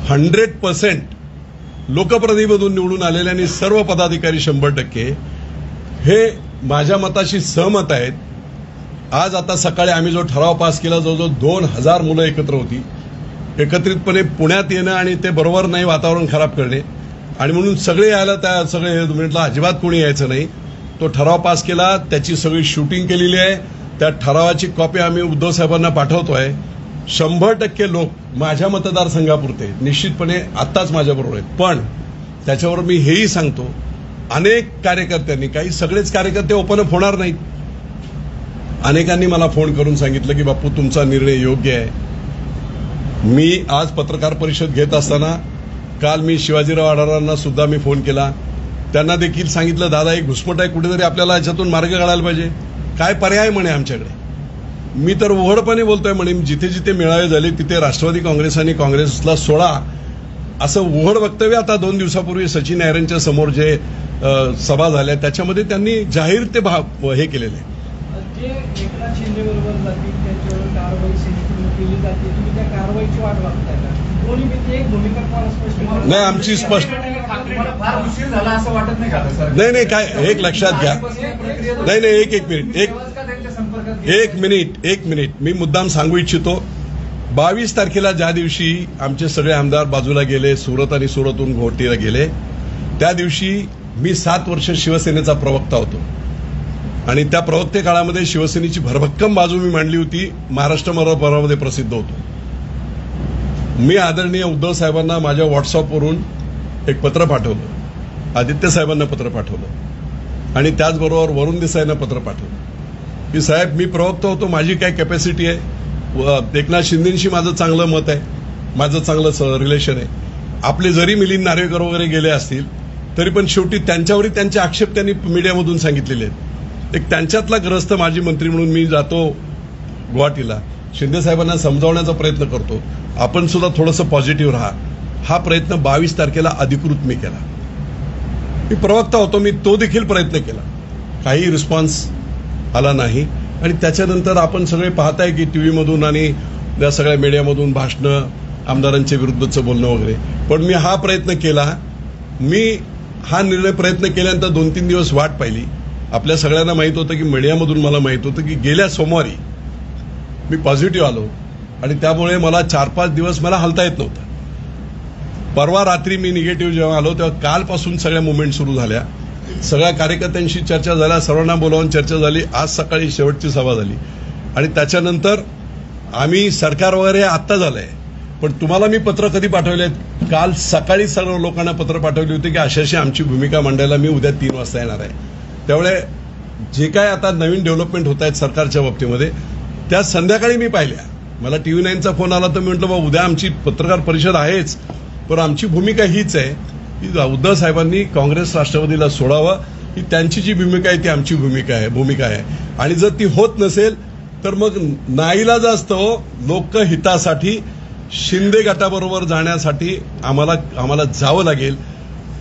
100% लोकप्रतिनिधीमधून निवडून आलेले आणि सर्व पदाधिकारी 100% हे माझ्या मताशी सहमत आहेत. आज आता सकाळी आम्ही जो ठराव पास केला, जवळजवळ 2000 मुलं एकत्र होती, एकत्रितपणे पुण्यात येणं आणि ते बरोबर नाही वातावरण खराब करणे, आणि म्हणून सगळे यायला त्या सगळे म्हटलं अजिबात कोणी यायचं नाही. तो ठराव पास केला, त्याची सगळी शूटिंग केलेली आहे. त्या ठरावाची कॉपी आम्ही उद्धव साहेबांना पाठवतोय. 100% लोक माझ्या मतदारसंघापुरते निश्चितपणे आत्ताच माझ्याबरोबर आहेत. पण त्याच्यावर मी हेही सांगतो, अनेक कार्यकर्त्यांनी, काही सगळेच कार्यकर्ते ओपन अप होणार नाहीत, अनेकांनी मला फोन करून सांगितलं की बापू तुमचा निर्णय योग्य आहे. मी आज पत्रकार परिषद घेत असताना काल मी शिवाजीराव आढावांना सुद्धा मी फोन केला. त्यांना देखील सांगितलं, दादा एक घुसमट आहे, कुठेतरी आपल्याला याच्यातून मार्ग काढायला पाहिजे, काय पर्याय म्हणे आमच्याकडे. मी तर उघडपणे बोलतोय म्हणे, जिथे जिथे मेळावे झाले तिथे राष्ट्रवादी काँग्रेस आणि काँग्रेसला सोडा असं उघड वक्तव्य आता 2 दिवसापूर्वी सचिन नायरेंच्या समोर जे सभा झाल्या त्याच्यामध्ये त्यांनी जाहीर ते हे केलेले. जे एकनाथ शिंदे बरोबर जातील त्यांच्यावर कारवाई संपूर्ण केली जाते, तुम्ही त्या कारवाईची वाट बघताय का? दोन्ही पैकी एक भूमिका फार स्पष्ट नाही, आमची स्पष्ट फार उशीर झाला असं वाटत नाही का सर? नाही काय, एक लक्षात घ्या. नाही एक मिनिट मी मुद्दाम सांगू इच्छितो. 22 तारखेला ज्या दिवशी आमचे सगळे आमदार बाजूला गेले, सुरत आणि सुरतहून गुवाहाटीला गेले, त्या दिवशी मी 7 वर्ष शिवसेनेचा प्रवक्ता होतो आणि त्या प्रवक्ते काळामध्ये शिवसेनेची भरभक्कम बाजू मी मांडली होती, महाराष्ट्रभरामध्ये प्रसिद्ध होतो. मी आदरणीय उद्धव साहेबांना माझ्या व्हॉट्सअपवरून एक पत्र पाठवलं, आदित्य साहेबांना पत्र पाठवलं आणि त्याचबरोबर वरुण देसाईंना पत्र पाठवलं की साहेब मी प्रवक्ता होतो, माझी काय कॅपॅसिटी आहे, एकनाथ शिंदेंशी माझं चांगलं मत आहे, माझं चांगलं रिलेशन आहे. आपले जरी मिलिंद नार्वेकर वगैरे गेले असतील तरी पण शेवटी त्यांच्यावरही त्यांचे आक्षेप त्यांनी मीडियामधून सांगितलेले आहेत. एक त्यांच्यातला ग्रस्त माजी मंत्री म्हणून मी जातो गुवाहाटीला, शिंदे साहेबांना समजावण्याचा प्रयत्न करतो, आपण सुद्धा थोडंसं पॉझिटिव्ह राहा. हा प्रयत्न 22 तारखेला अधिकृत मी केला. मी प्रवक्ता होतो, मी तो देखील प्रयत्न केला, काही रिस्पॉन्स आला नाही. आणि त्याच्यानंतर आपण सगळे पाहताय की टीव्हीमधून आणि त्या सगळ्या मीडियामधून भाषणं, आमदारांच्या विरुद्धचं बोलणं वगैरे. पण मी हा प्रयत्न केला, मी हा प्रयत्न केल्यानंतर 2-3 दिवस वाट पाहिली. आपल्या सगळ्यांना माहित होतं की मीडियामधून मला माहित होतं की गेल्या सोमवारी मी पॉझिटिव्ह आलो आणि त्यामुळे मला 4-5 दिवस मला हलता येत नव्हतं. परवा रात्री मी निगेटिव्ह जेव्हा आलो तेव्हा कालपासून सगळ्या मुवमेंट सुरू झाल्या, सगळ्या कार्यकर्त्यांशी चर्चा झाल्या, सर्वांना बोलावून चर्चा झाली. आज सकाळी शेवटची सभा झाली आणि त्याच्यानंतर आम्ही सरकार वगैरे आत्ता झालंय. पण तुम्हाला मी पत्र कधी पाठवले? काल सकाळी सर्व लोकांना पत्र पाठवली होती की अशाशी आमची भूमिका मांडायला मी उद्या 3 वाजता येणार आहे. त्यामुळे जे काय आता नवीन डेव्हलपमेंट होत आहेत सरकारच्या बाबतीमध्ये त्या संध्याकाळी मी पाहिल्या. मला TV9चा फोन आला तर मी म्हटलं बा उद्या आमची पत्रकार परिषद आहेच, पण आमची भूमिका हीच आहे की उद्धव साहेबांनी काँग्रेस राष्ट्रवादीला सोडावं, ही त्यांची जी भूमिका आहे ती आमची भूमिका आहे. आणि जर ती होत नसेल तर मग नाईलाजास्तव लोकहितासाठी शिंदे गटाबरोबर जाण्यासाठी आम्हाला जावं लागेल.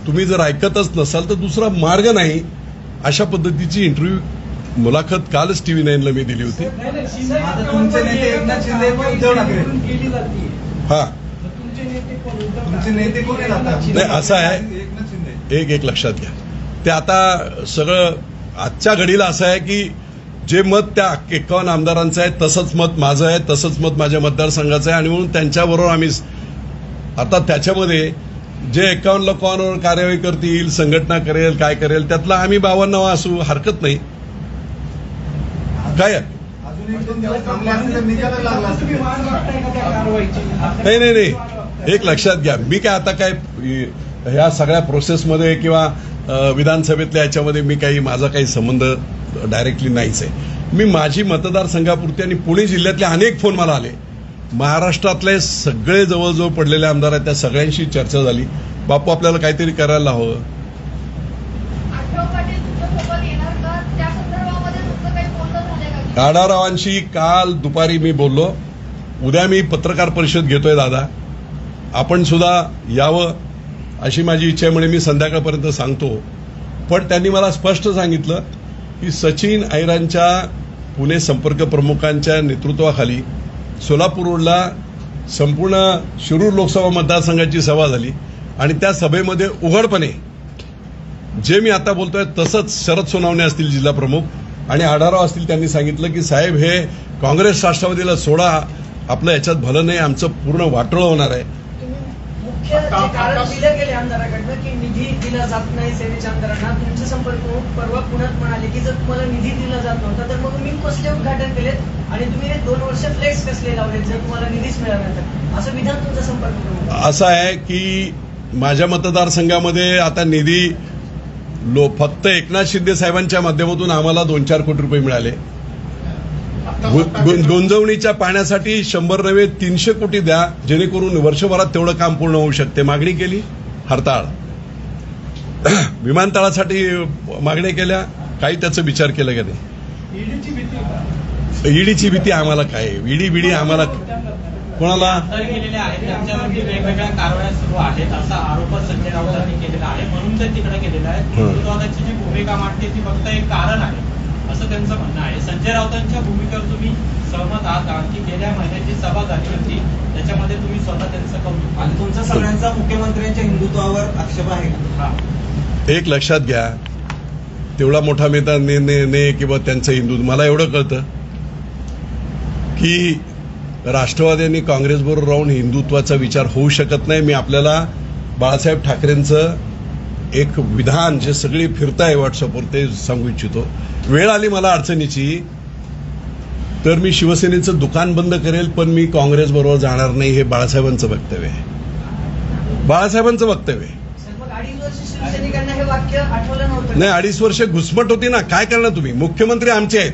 तुम्ही जर ऐकतच नसाल तर दुसरा मार्ग नाही. अशा पद्धतीची मुलाखत कालच TV9ला मी दिली होती. आता तुमचे नेते एकनाथ शिंदे किंवा उद्धव ठाकरे केली जाते. हा, तुमचे नेते कोण? उद्धव तुमचे नेते कोण आहेत आता? नाही, असं आहे. एकनाथ शिंदे. एक लक्षात घ्या, ते आता सगळं आजच्या घडीला असं आहे की जे मत त्या 51 आमदारांचं आहे तसंच मत माझं आहे, तसंच मत माझ्या मतदारसंघाचं आहे. आणि म्हणून त्यांच्याबरोबर आम्ही आता त्याच्यामध्ये जे 51 लोकांवर कार्यवाही करतील, संघटना करेल, काय करेल, त्यातला आम्ही 52 असू, हरकत नाही. काय अजून 1-2 दिवस थांबले असते तर निकाल लागला असता. तुम्ही वाट बघताय का त्या कारवाईची? नाही, एक लक्षात घ्या, मी काय आता काय ह्या सगळ्या प्रोसेसमध्ये किंवा विधानसभेतल्या याच्यामध्ये माझा काही संबंध डायरेक्टली नाहीच आहे. मी माझी मतदारसंघापुरती आणि पुणे जिल्ह्यातले अनेक फोन मला आले. महाराष्ट्रातले सगळे जवळजवळ पडलेले आमदार आहेत, त्या सगळ्यांशी चर्चा झाली. बापू आपल्याला काहीतरी करायला हवं. आढराव पाटील तुमच्यासोबत येणार का? त्या संदर्भामध्ये तुमचं काही बोलणं झालंय का? आढावरावांशी काल दुपारी मी बोललो. उद्या मी पत्रकार परिषद घेतोय दादा, आपण सुद्धा यावं अशी माझी इच्छा आहे. म्हणजे मी संध्याकाळपर्यंत सांगतो. पण त्यांनी मला स्पष्ट सांगितलं की सचिन ऐरांच्या पुणे संपर्क प्रमुखांच्या नेतृत्वाखाली सोलापूर रोडला संपूर्ण शिरूर लोकसभा मतदारसंघाची सभा झाली आणि त्या सभेमध्ये उघडपणे जे मी आता बोलतोय तसंच शरद सोनावणे असतील जिल्हा प्रमुख आणि आढाराव असतील, त्यांनी सांगितलं की साहेब हे काँग्रेस राष्ट्रवादीला सोडा, आपलं याच्यात भलं नाही, आमचं पूर्ण वाटोळं होणार आहे. मुख्य जे कारण दिलं गेले आमदाराकडनं की निधी दिला जात नाही सेनेच्या आमदारांना, तुमचे संपर्क परवा पुण्यात म्हणाले की जर तुम्हाला निधी दिला जात नव्हता तर मग मी कसले उद्घाटन केलेत आणि तुम्ही 2 वर्ष फ्लेक्स कसले लावलेत जर तुम्हाला निधीच मिळाला तर, असं विधान तुमचा संपर्क असं आहे की माझ्या मतदारसंघामध्ये आता निधी फक्त एकनाथ शिंदे साहेबांच्या माध्यमातून आम्हाला 2-4 कोटी रुपये मिळाले. गुंजवणीच्या पाण्यासाठी 100 नव्हे 300 कोटी द्या, जेणेकरून वर्षभरात तेवढं काम पूर्ण होऊ शकते. मागणी केली, हरताळ. विमानतळासाठी मागण्या केल्या, काही त्याचा विचार केला का नाही. ईडीची भीती का? ईडीची भीती आम्हाला काय? ईडी आम्हाला कोणाला? आमदार गेलेले आहेत त्यांच्यावरती वेगवेगळ्या कारवाया सुरू आहेत असा आरोप संजय राऊतांनी केलेला आहे, म्हणून ते तिकडे गेलेलं आहे. हिंदुत्वाची जी भूमिका मांडते ती फक्त एक कारण आहे असं त्यांचं म्हणणं आहे. संजय राऊतांच्या भूमिकेवर तुम्ही सहमत आहात का? की गेल्या महिन्याची सभा झाली होती त्याच्यामध्ये तुम्ही स्वतः त्यांचं कौतुक आणि तुमचा सगळ्यांचा मुख्यमंत्र्यांच्या हिंदुत्वावर आक्षेप आहे का? एक लक्षात घ्या, तेवढा मोठा नेता ने किंवा त्यांचं हिंदू, मला एवढं कळतं की राष्ट्रवादी आणि काँग्रेसबरोबर राहून हिंदुत्वाचा विचार होऊ शकत नाही. मी आपल्याला बाळासाहेब ठाकरेंचं एक विधान जे सगळी फिरताय व्हॉट्सअपवर ते सांगू इच्छितो. वेळ आली मला अडचणीची तर मी शिवसेनेचं दुकान बंद करेल, पण मी काँग्रेसबरोबर जाणार नाही, हे बाळासाहेबांचं वक्तव्य आहे. बाळासाहेबांचं वक्तव्य आहे. मग 2.5 वर्ष शिवसैनिकांना हे वाक्य आठवलं नव्हतं. नाही, 2.5 वर्ष घुसमट होती ना, काय करणार तुम्ही? मुख्यमंत्री आमचे आहेत.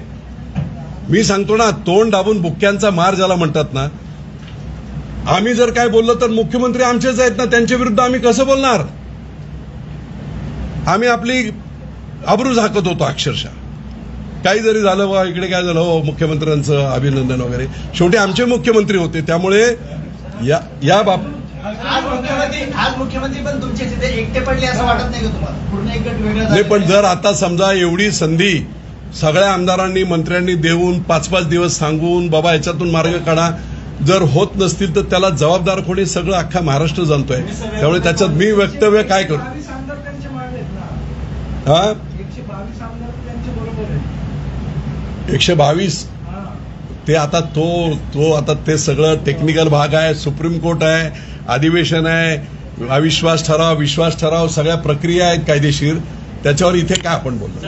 मी सांगतो ना, तोंड दाबून बुक्क्यांचा मार ज्याला म्हणतात ना, आम्ही जर काय बोललो तर मुख्यमंत्री आमचेच आहेत ना, त्यांच्या विरुद्ध आम्ही कसं बोलणार? आम्ही आपली अब्रू झाकत होतो अक्षरशः. काही जरी झालं बा इकडे काय झालं, हो मुख्यमंत्र्यांचं अभिनंदन वगैरे, शेवटी आमचे मुख्यमंत्री होते. त्यामुळे या आज मुख्यमंत्री पण तुमचे तिथे एकटे पडले असं वाटत नाही का तुम्हाला? पूर्ण एक गट वेगळा नाही, पण जर आता समजा एवढी संधी सगळ्या आमदारांनी मंत्र्यांनी देऊन 5-5 दिवस सांगून बाबा याच्यातून मार्ग काढा, जर होत नसतील तर त्याला जबाबदार कोणी? सगळं अख्खा महाराष्ट्र जाणतोय. त्यामुळे त्याच्यात मी वक्तव्य काय करू? 122 आमदार त्यांचे मागले आहेत ना. हा, 122 आमदार त्यांचे बरोबर आहे. 122 हा. ते आता तो आता ते सगळं टेक्निकल भाग आहे, सुप्रीम कोर्ट आहे, अधिवेशन आहे, अविश्वास ठराव, विश्वास ठराव, सगळ्या प्रक्रिया आहेत कायदेशीर. त्याच्यावर इथे काय आपण बोलतो?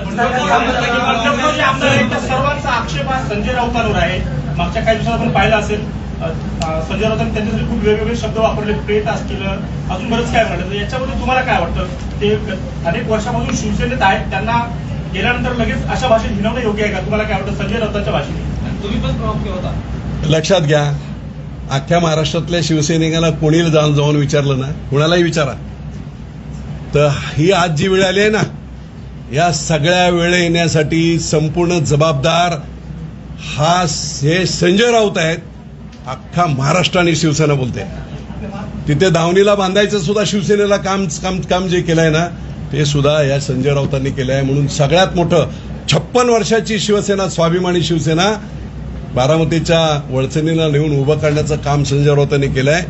सर्वांचा आक्षेप हा संजय राऊतांवर आहे. मागच्या काही दिवसात आपण पाहिलं असेल संजय राऊतांनी त्यांच्यासाठी खूप वेगवेगळे शब्द वापरले, प्रेत असतील, अजून बरंच काय म्हटलं. याच्याबद्दल तुम्हाला काय वाटतं? ते अनेक वर्षापासून शिवसेनेत आहेत, त्यांना गेल्यानंतर लगेच अशा भाषेत हिनवणं योग्य आहे का? तुम्हाला काय वाटतं संजय राऊतांच्या भाषेने? आणि तुम्ही पण प्रमुख होता. लक्षात घ्या, अख्ख्या महाराष्ट्रातल्या शिवसैनिकांना कोणी जाऊन विचारलं ना, कुणालाही विचारा, तर ही आज जी वेळ आली आहे ना, या सगळ्या वेळ येण्यासाठी संपूर्ण जबाबदार हे संजय राऊत आहेत. अख्खा महाराष्ट्र आणि शिवसेना बोलते. तिथे दावणीला बांधायचं सुद्धा शिवसेनेला काम जे केलंय ना, ते सुद्धा या संजय राऊतांनी केलं आहे. म्हणून सगळ्यात मोठं 56 वर्षाची शिवसेना, स्वाभिमानी शिवसेना बारामतीच्या वळचणीला नेऊन उभं करण्याचं काम संजय राऊतांनी केलं आहे.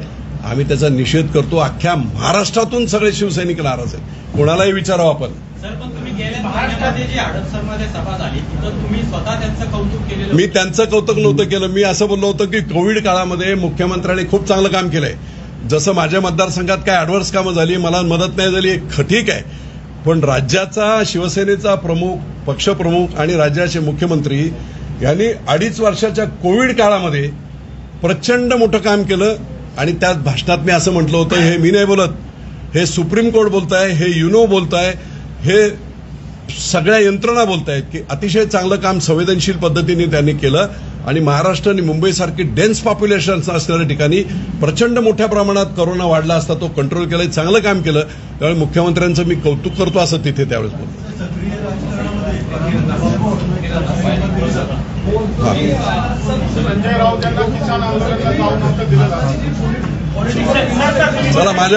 आम्ही त्याचा निषेध करतो. अख्ख्या महाराष्ट्रातून सगळे शिवसैनिक नाराज आहेत. कोणालाही विचारावं आपण. सर, पण तुम्ही गेल्या महाराष्ट्रामध्ये जी हडपसरमध्ये सभा झाली तिथं तुम्ही स्वतः त्यांचं कौतुक केलेलं मी त्यांचं कौतुक नव्हतं केलं. मी असं बोललो होतो की कोविड काळामध्ये मुख्यमंत्र्यांनी खूप चांगलं काम केलंय. जसं माझ्या मतदारसंघात काय ॲडव्हर्स कामं झाली, मला मदत नाही झाली, ठीक आहे, पण राज्याचा शिवसेनेचा प्रमुख, पक्षप्रमुख आणि राज्याचे मुख्यमंत्री यांनी 2.5 वर्षाच्या कोविड काळामध्ये प्रचंड मोठं काम केलं. आणि त्यात भाषणात मी असं म्हटलं होतं, हे मी नाही बोलत, हे सुप्रीम कोर्ट बोलताय, हे युनो बोलताय, हे सगळ्या यंत्रणा बोलतायत की अतिशय चांगलं काम संवेदनशील पद्धतीने त्यांनी केलं. आणि महाराष्ट्र आणि मुंबईसारखी डेन्स पॉप्युलेशन असणाऱ्या ठिकाणी प्रचंड मोठ्या प्रमाणात कोरोना वाढला असता तो कंट्रोल केलं, चांगलं काम केलं. त्यामुळे मुख्यमंत्र्यांचं मी कौतुक करतो असं तिथे त्यावेळेस बोलतो. संजय राऊत यांना किसान आंदोलनाला जाऊ नव्हतं दिलं जातं. चला माझ्या